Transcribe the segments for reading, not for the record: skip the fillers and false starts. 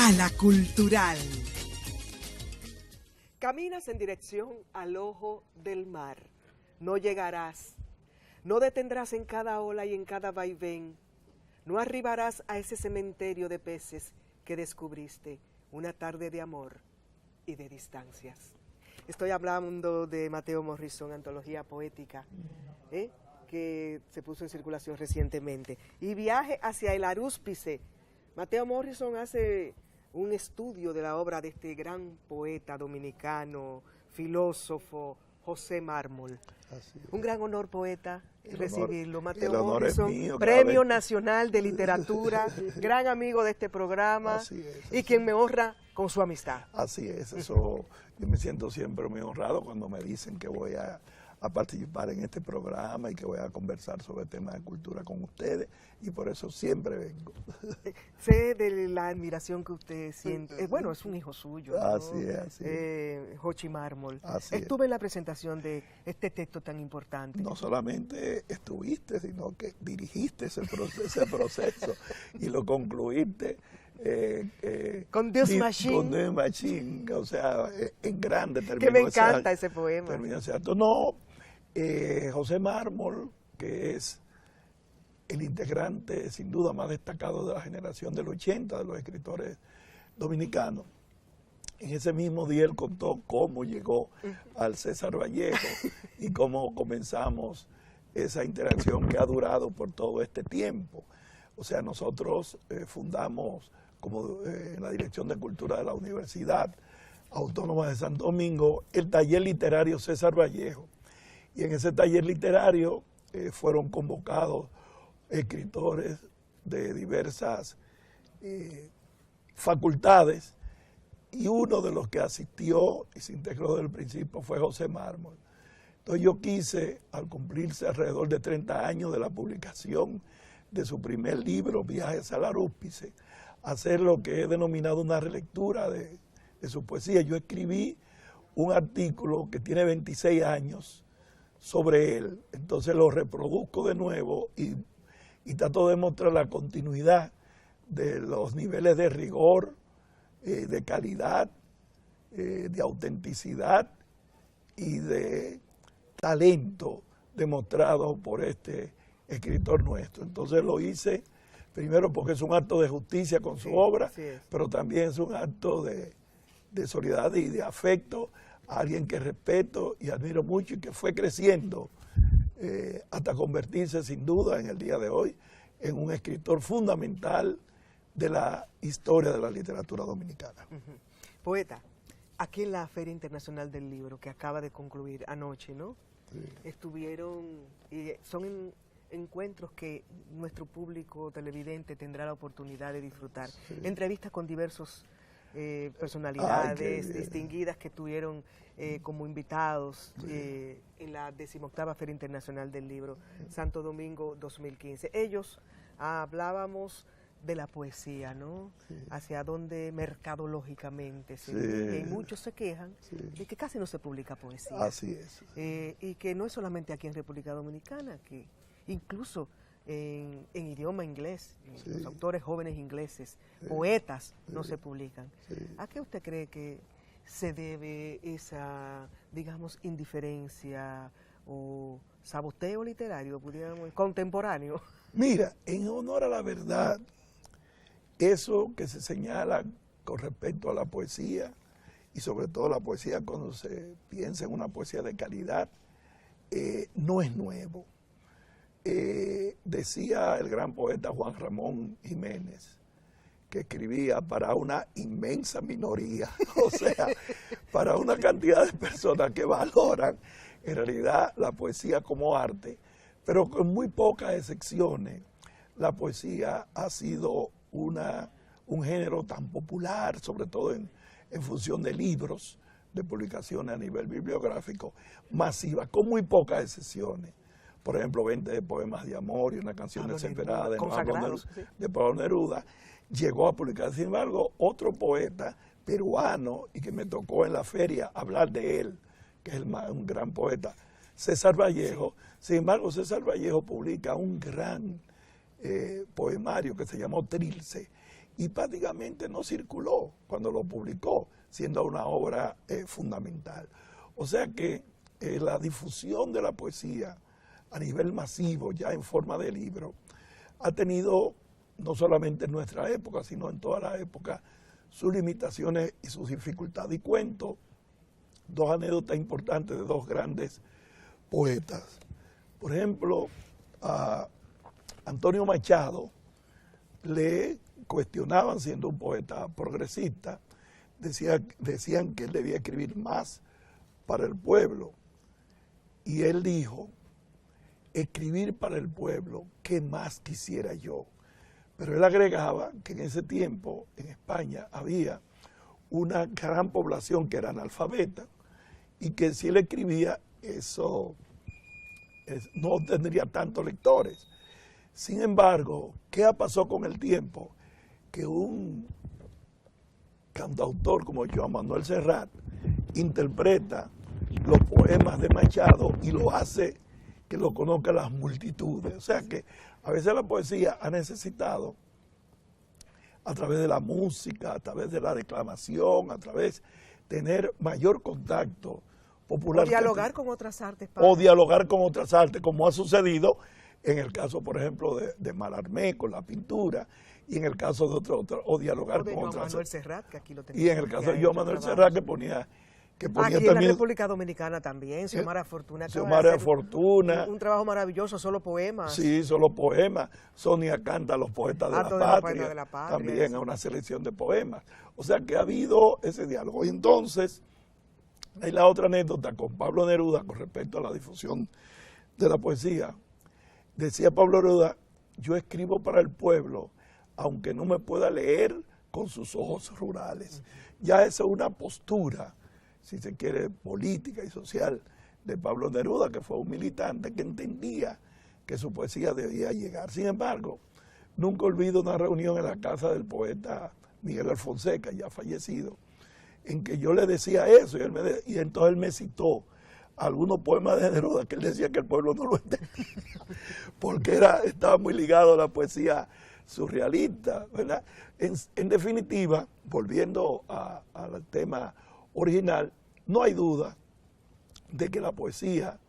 a la cultural. Caminas en dirección al ojo del mar, no llegarás, no detendrás en cada ola y en cada vaivén, no arribarás a ese cementerio de peces que descubriste una tarde de amor y de distancias. Estoy hablando de Mateo Morrison, antología poética, que se puso en circulación recientemente. Y Viaje hacia el Arúspice. Mateo Morrison hace un estudio de la obra de este gran poeta dominicano, filósofo, José Mármol. Un gran honor, poeta, recibirlo. Mateo Morrison, Premio Nacional de Literatura, gran amigo de este programa y quien me honra con su amistad. Así es, eso yo me siento siempre muy honrado cuando me dicen que voy a participar en este programa y que voy a conversar sobre temas de cultura con ustedes, y por eso siempre vengo. Sé de la admiración que usted siente. Bueno, es un hijo suyo, ¿no? Así es, así es. Jochi Mármol. Así Estuve en la presentación de este texto tan importante. No solamente estuviste, sino que dirigiste ese proceso y lo concluiste. Con Dios Machine. Con Dios Machine, o sea, en grande terminó. Que me encanta ese poema. Terminó ese acto. No, José Mármol, que es el integrante sin duda más destacado de la generación del 80 de los escritores dominicanos. En ese mismo día él contó cómo llegó al César Vallejo y cómo comenzamos esa interacción que ha durado por todo este tiempo. O sea, nosotros fundamos como en la Dirección de Cultura de la Universidad Autónoma de Santo Domingo el taller literario César Vallejo. Y en ese taller literario fueron convocados escritores de diversas facultades, y uno de los que asistió y se integró desde el principio fue José Mármol. Entonces yo quise, al cumplirse alrededor de 30 años de la publicación de su primer libro, Viajes al Arúspice, hacer lo que he denominado una relectura de su poesía. Yo escribí un artículo que tiene 26 años sobre él, entonces lo reproduzco de nuevo y trato de mostrar la continuidad de los niveles de rigor, de calidad, de autenticidad y de talento demostrado por este escritor nuestro. Entonces lo hice primero porque es un acto de justicia con su obra, pero también es un acto de solidaridad y de afecto a alguien que respeto y admiro mucho y que fue creciendo hasta convertirse sin duda en el día de hoy en un escritor fundamental de la historia de la literatura dominicana. Poeta, aquí en la Feria Internacional del Libro que acaba de concluir anoche, ¿no? Sí. Estuvieron, y son encuentros que nuestro público televidente tendrá la oportunidad de disfrutar. Sí. Entrevistas con diversos personalidades distinguidas que tuvieron como invitados en la 18ª Feria Internacional del Libro, Santo Domingo 2015. Ellos hablábamos de la poesía, ¿no? Sí. Hacia dónde mercadológicamente se y muchos se quejan de que casi no se publica poesía. Así es. Y que no es solamente aquí en República Dominicana, que incluso en idioma inglés, los autores jóvenes ingleses, poetas, no se publican. ¿A qué usted cree que se debe esa, digamos, indiferencia o saboteo literario, pudiéramos, contemporáneo? Mira, en honor a la verdad, eso que se señala con respecto a la poesía, y sobre todo la poesía cuando se piensa en una poesía de calidad, no es nuevo. Decía el gran poeta Juan Ramón Jiménez que escribía para una inmensa minoría, o sea, para una cantidad de personas que valoran en realidad la poesía como arte, pero con muy pocas excepciones la poesía ha sido un género tan popular, sobre todo en función de libros, de publicaciones a nivel bibliográfico, masiva, con muy pocas excepciones. Por ejemplo, 20 poemas de amor y una canción desesperada de Pablo Neruda, llegó a publicar. Sin embargo, otro poeta peruano, y que me tocó en la feria hablar de él, que es un gran poeta, César Vallejo. Sin embargo, César Vallejo publica un gran poemario que se llamó Trilce, y prácticamente no circuló cuando lo publicó, siendo una obra fundamental. O sea que la difusión de la poesía a nivel masivo, ya en forma de libro, ha tenido, no solamente en nuestra época, sino en toda la época, sus limitaciones y sus dificultades. Y cuento dos anécdotas importantes de dos grandes poetas. Por ejemplo, a Antonio Machado le cuestionaban, siendo un poeta progresista, decían que él debía escribir más para el pueblo. Y él dijo, escribir para el pueblo, ¿qué más quisiera yo? Pero él agregaba que en ese tiempo en España había una gran población que era analfabeta y que si él escribía eso no tendría tantos lectores. Sin embargo, ¿qué pasó con el tiempo? Que un cantautor como Joan Manuel Serrat interpreta los poemas de Machado y lo hace que lo conozcan las multitudes. O sea que a veces la poesía ha necesitado, a través de la música, a través de la declamación, a través de tener mayor contacto popular. O dialogar con otras artes. O dialogar con otras artes, como ha sucedido en el caso, por ejemplo, de Mallarmé con la pintura, y en el caso de otro o dialogar con otras artes. Manuel Serrat, que aquí lo y en el caso de Joan Manuel Serrat, que ponía aquí también, en la República Dominicana también, Xiomara Fortuna. Xiomara Fortuna. Un trabajo maravilloso, solo poemas. Sí, solo poemas. Sonia canta Los Poetas de la Patria, también a una selección de poemas. O sea que ha habido ese diálogo. Y entonces, hay la otra anécdota con Pablo Neruda con respecto a la difusión de la poesía. Decía Pablo Neruda, yo escribo para el pueblo, aunque no me pueda leer con sus ojos rurales. Ya esa es una postura, si se quiere, política y social de Pablo Neruda, que fue un militante que entendía que su poesía debía llegar. Sin embargo, nunca olvido una reunión en la casa del poeta Miguel Alfonseca, ya fallecido, en que yo le decía eso, y entonces él me citó algunos poemas de Neruda que él decía que el pueblo no lo entendía, porque estaba muy ligado a la poesía surrealista, ¿verdad? En definitiva, volviendo al tema original, no hay duda de que la poesía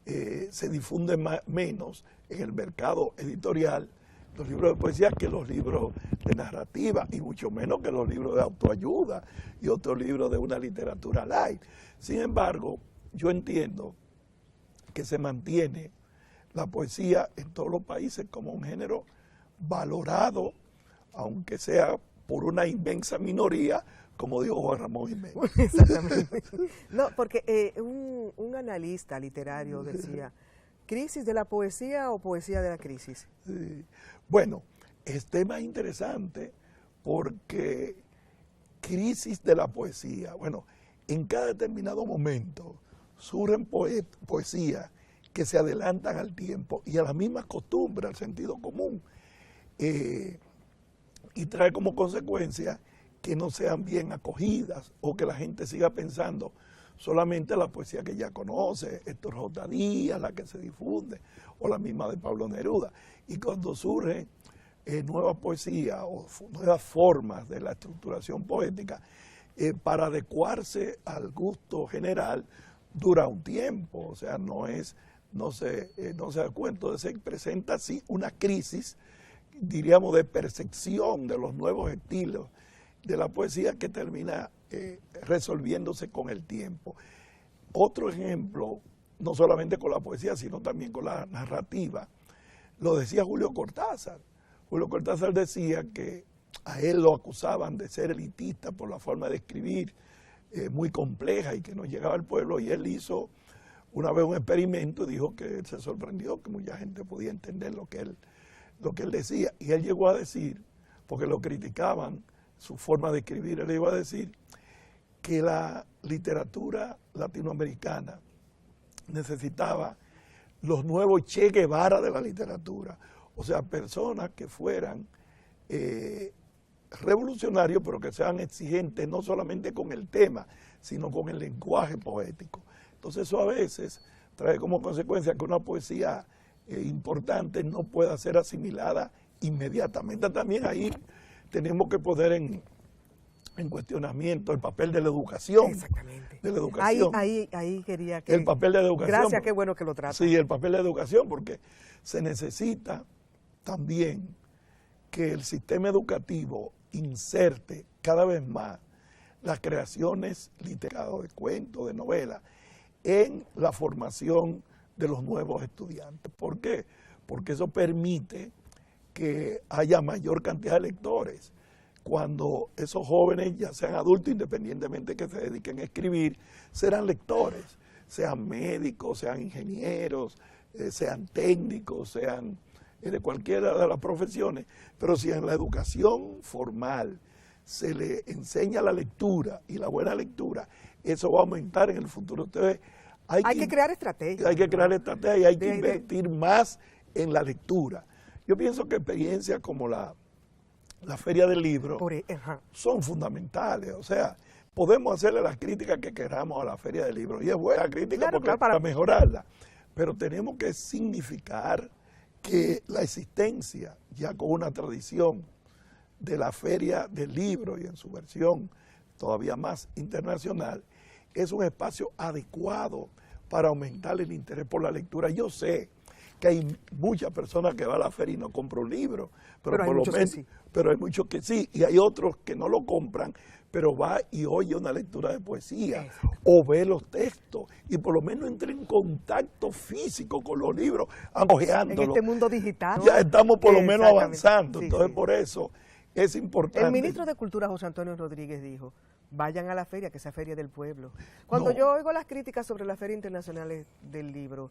se difunde menos en el mercado editorial, los libros de poesía, que los libros de narrativa, y mucho menos que los libros de autoayuda y otros libros de una literatura light. Sin embargo, yo entiendo que se mantiene la poesía en todos los países como un género valorado, aunque sea por una inmensa minoría, como dijo Juan Ramón Jiménez. Exactamente. No, porque un analista literario decía, ¿crisis de la poesía o poesía de la crisis? Sí. Bueno, es tema interesante porque crisis de la poesía, bueno, en cada determinado momento surgen poesías que se adelantan al tiempo y a las mismas costumbres, al sentido común, y trae como consecuencia que no sean bien acogidas o que la gente siga pensando solamente la poesía que ya conoce, Héctor J. Díaz, la que se difunde, o la misma de Pablo Neruda. Y cuando surgen nuevas poesías o nuevas formas de la estructuración poética, para adecuarse al gusto general, dura un tiempo, o sea, no se da cuenta. Entonces se presenta así una crisis, diríamos, de percepción de los nuevos estilos de la poesía que termina resolviéndose con el tiempo. Otro ejemplo, no solamente con la poesía, sino también con la narrativa, lo decía Julio Cortázar. Julio Cortázar decía que a él lo acusaban de ser elitista por la forma de escribir muy compleja y que no llegaba al pueblo, y él hizo una vez un experimento y dijo que él se sorprendió que mucha gente podía entender lo que él decía, y él llegó a decir, porque lo criticaban su forma de escribir, él llegó a decir que la literatura latinoamericana necesitaba los nuevos Che Guevara de la literatura, o sea, personas que fueran revolucionarios, pero que sean exigentes no solamente con el tema, sino con el lenguaje poético. Entonces eso a veces trae como consecuencia que una poesía importante no pueda ser asimilada inmediatamente. También ahí tenemos que poner en cuestionamiento el papel de la educación. Exactamente. De la educación. Ahí quería que... El papel de la educación. Gracias, qué bueno que lo trata. Sí, el papel de la educación, porque se necesita también que el sistema educativo inserte cada vez más las creaciones literarias, de cuentos, de novelas, en la formación de los nuevos estudiantes. ¿Por qué? Porque eso permite que haya mayor cantidad de lectores. Cuando esos jóvenes ya sean adultos, independientemente que se dediquen a escribir, serán lectores, sean médicos, sean ingenieros, sean técnicos, sean de cualquiera de las profesiones. Pero si en la educación formal se le enseña la lectura y la buena lectura, eso va a aumentar en el futuro. Entonces, hay que crear estrategias. Hay que crear estrategias y hay que invertir más en la lectura. Yo pienso que experiencias como la Feria del Libro son fundamentales. O sea, podemos hacerle las críticas que queramos a la Feria del Libro. Y es buena crítica para mejorarla. Pero tenemos que significar que la existencia, ya con una tradición de la Feria del Libro y en su versión todavía más internacional, es un espacio adecuado para aumentar el interés por la lectura. Yo sé que hay muchas personas que van a la feria y no compran un libro, pero por lo menos, pero hay muchos que sí, y hay otros que no lo compran, pero va y oye una lectura de poesía o ve los textos y por lo menos entra en contacto físico con los libros, hojeándolos. En este mundo digital, ¿no? Ya estamos por lo menos avanzando, entonces por eso es importante. El ministro de Cultura, José Antonio Rodríguez, dijo: vayan a la feria, que sea feria del pueblo. Cuando yo oigo las críticas sobre la Feria Internacional del Libro,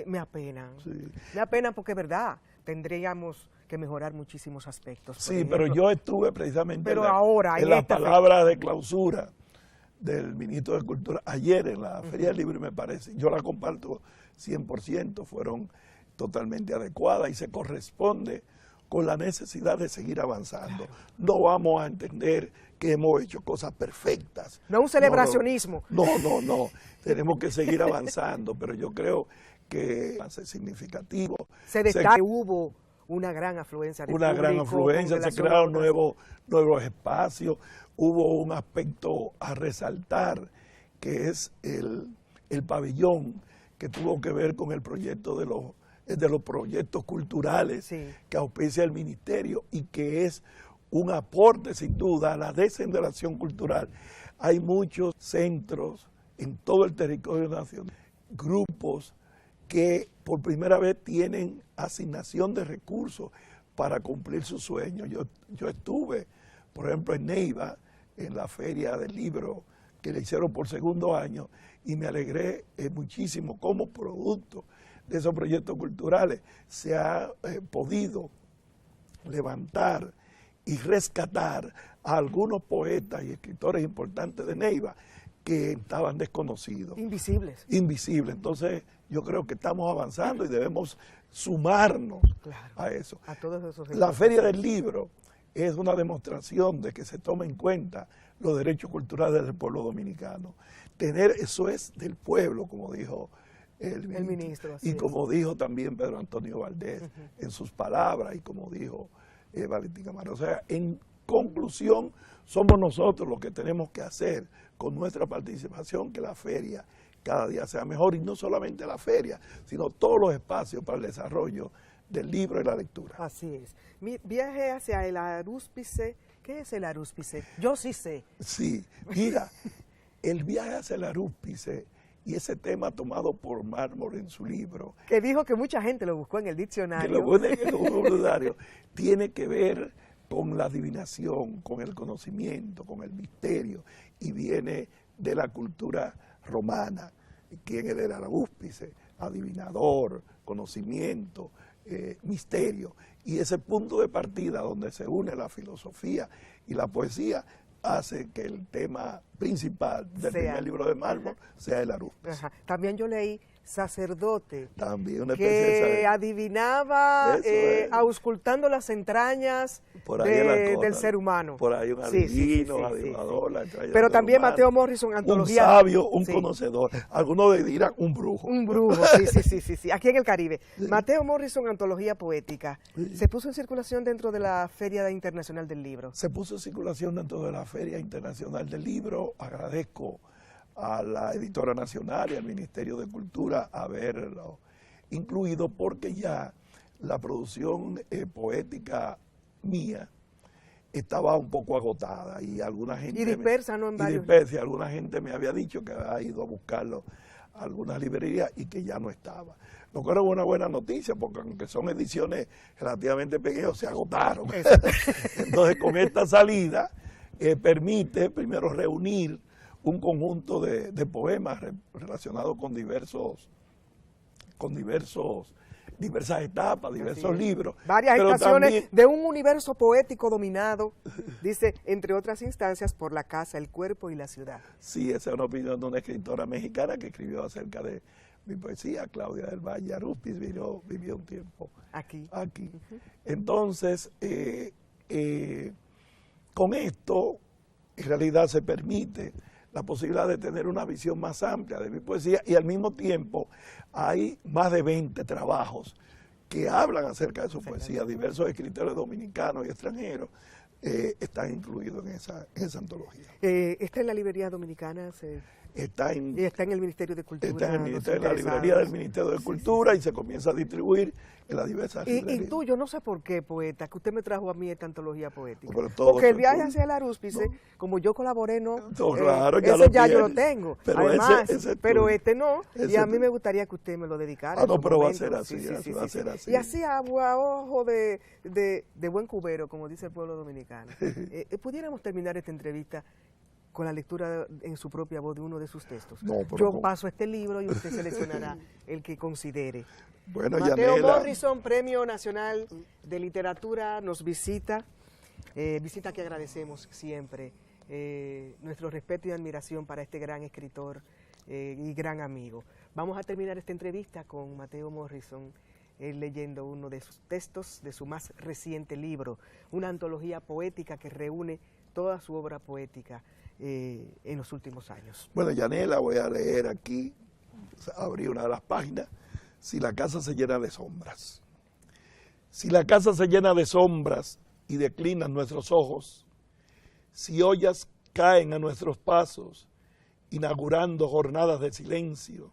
me apenan. Sí. Me apenan porque es verdad, tendríamos que mejorar muchísimos aspectos. Sí, pero yo estuve precisamente en la palabra de clausura del ministro de Cultura ayer en la Feria del Libro, y me parece, yo la comparto 100%, fueron totalmente adecuadas y se corresponde con la necesidad de seguir avanzando. Claro. No vamos a entender que hemos hecho cosas perfectas. No un celebracionismo. No. Tenemos que seguir avanzando, pero yo creo que va a ser significativo. Se destaca que hubo una gran afluencia de público. Una gran afluencia, se crearon nuevos espacios, hubo un aspecto a resaltar, que es el pabellón, que tuvo que ver con el proyecto de los proyectos culturales que auspicia el ministerio y que es un aporte sin duda a la descentralización cultural. Hay muchos centros en todo el territorio nacional, grupos que por primera vez tienen asignación de recursos para cumplir sus sueños. Yo estuve, por ejemplo, en Neiva, en la Feria del Libro que le hicieron por segundo año, y me alegré muchísimo como producto de esos proyectos culturales se ha podido levantar y rescatar a algunos poetas y escritores importantes de Neiva que estaban desconocidos. Invisibles. Entonces, yo creo que estamos avanzando y debemos sumarnos a eso. A todos esos. La Feria del Libro es una demostración de que se toma en cuenta los derechos culturales del pueblo dominicano. Eso es del pueblo, como dijo el ministro, y como dijo también Pedro Antonio Valdés en sus palabras, y como dijo Valentín Camargo. O sea, en conclusión, somos nosotros los que tenemos que hacer con nuestra participación que la feria cada día sea mejor, y no solamente la feria, sino todos los espacios para el desarrollo del libro y la lectura. Así es. Mi viaje hacia el arúspice. ¿Qué es el arúspice? Yo sí sé. Sí, mira, el viaje hacia el arúspice y ese tema tomado por Mármol en su libro. Que dijo que mucha gente lo buscó en el diccionario. Que lo buscó en el diccionario. Tiene que ver con la adivinación, con el conocimiento, con el misterio, y viene de la cultura romana. ¿Quién era el arúspice? Adivinador, conocimiento, misterio. Y ese punto de partida donde se une la filosofía y la poesía hace que el tema principal del primer libro de Mármol sea el arúspice. También yo leí sacerdote, También una especie de que saber. adivinaba Eso es. auscultando las entrañas Por ahí es la cosa. del ser humano. Por ahí un Sí, sí, adivino, sí, un sí, adivinador, sí. la entraña Pero del ser también humano. Mateo Morrison, antología. Un sabio, un Sí. conocedor. Algunos le dirán un brujo. Un brujo, sí, aquí en el Caribe. Mateo Morrison, antología poética. Se puso en circulación dentro de la Feria Internacional del Libro. Se puso en circulación dentro de la Feria Internacional del Libro. Agradezco a la Editora Nacional y al Ministerio de Cultura haberlo incluido, porque ya la producción poética mía estaba un poco agotada y alguna gente... Y dispersa, ¿no? En y varios. dispersa, alguna gente me había dicho que había ido a buscarlo a algunas librerías y que ya no estaba. Lo cual era una buena noticia, porque aunque son ediciones relativamente pequeñas, se agotaron. Entonces, con esta salida, permite primero reunir un conjunto de poemas relacionados con diversas etapas, diversos libros. Varias pero estaciones también, de un universo poético dominado, dice, entre otras instancias, por la casa, el cuerpo y la ciudad. sí, esa es una opinión de una escritora mexicana que escribió acerca de mi poesía, Claudia del Valle Aruspiz, vivió un tiempo Aquí. Entonces, con esto, en realidad se permite la posibilidad de tener una visión más amplia de mi poesía, y al mismo tiempo hay más de 20 trabajos que hablan acerca de su poesía. Diversos escritores dominicanos y extranjeros están incluidos en esa antología. Está en la librería dominicana, Está en, y está en el Ministerio de Cultura. está en el los ministerio, la librería interesados. del Ministerio de Cultura, y se comienza a distribuir en las diversas Y librerías. tú, yo no sé por qué, poeta, que usted me trajo a mí esta antología poética. Pero todo Porque el eso viaje tú- hacia el Arúspice, como yo colaboré, no, Claro, ya ese lo ya yo lo tienes. tengo. Pero Además, ese pero tú- este no, y ese a mí tú- me gustaría que usted me lo dedicara. Ah, en no, su pero va a momento. ser así, va a ser así. Y así a ojo de buen cubero, como dice el pueblo dominicano. Pudiéramos terminar esta entrevista con la lectura en su propia voz de uno de sus textos. No, pero Yo ¿cómo? paso este libro y usted seleccionará el que considere. Bueno, Mateo Yanela, Morrison, Premio Nacional de Literatura, nos visita, visita que agradecemos siempre. Nuestro respeto y admiración para este gran escritor y gran amigo. Vamos a terminar esta entrevista con Mateo Morrison, leyendo uno de sus textos de su más reciente libro, una antología poética que reúne toda su obra poética en los últimos años. bueno, Yanela, voy a leer aquí, abrí una de las páginas. Si la casa se llena de sombras. Si la casa se llena de sombras y declinan nuestros ojos, si ollas caen a nuestros pasos, inaugurando jornadas de silencio,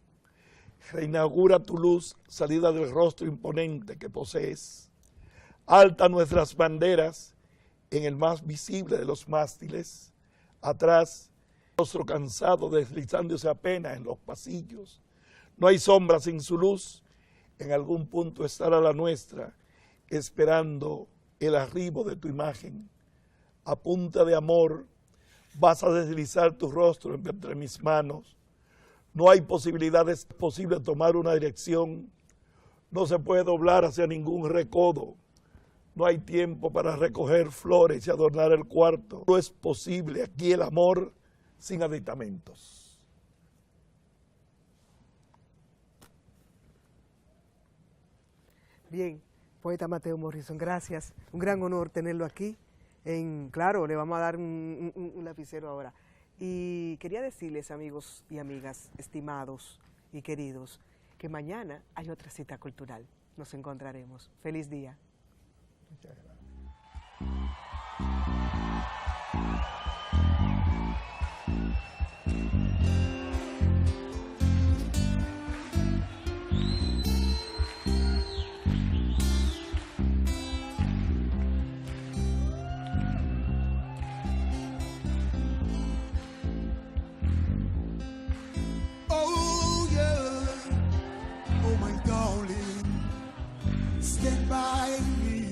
reinaugura tu luz salida del rostro imponente que posees. Alta nuestras banderas en el más visible de los mástiles, atrás, rostro cansado deslizándose apenas en los pasillos. No hay sombra sin su luz, en algún punto estará la nuestra, esperando el arribo de tu imagen. A punta de amor vas a deslizar tu rostro entre mis manos. No hay posibilidades, es posible tomar una dirección, no se puede doblar hacia ningún recodo. No hay tiempo para recoger flores y adornar el cuarto. No es posible aquí el amor sin aditamentos. Bien, poeta Mateo Morrison, gracias. Un gran honor tenerlo aquí. Claro, le vamos a dar un lapicero ahora. Y quería decirles, amigos y amigas, estimados y queridos, que mañana hay otra cita cultural. Nos encontraremos. Feliz día. Muchas gracias. Oh yeah, oh my darling, stand by me.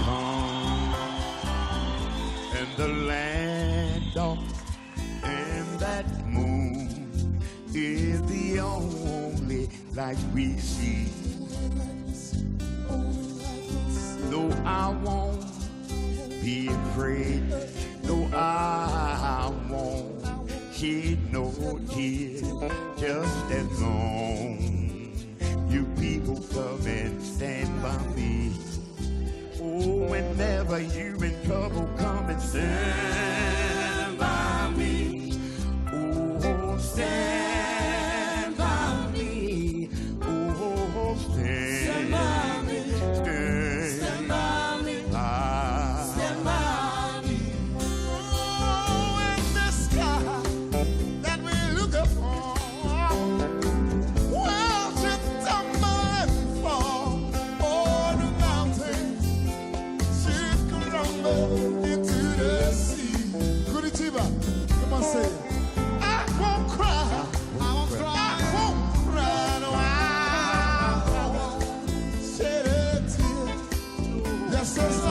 come and the land of and that moon is the only light we see. No, I won't be afraid. No, I won't shed no tears. Just as long you people come and stand by me. Oh, whenever you in trouble, come and stand by me. Oh, stand by me. Oh, stand by me. Stand by me. Stand by me. Oh, in the sky that we look upon, worlds should tumble and fall. Oh, the mountains should crumble into the sea. Curitiba, come on, say it. I won't cry. I won't cry. I won't cry. No, I won't shed a tear. Yes, yes,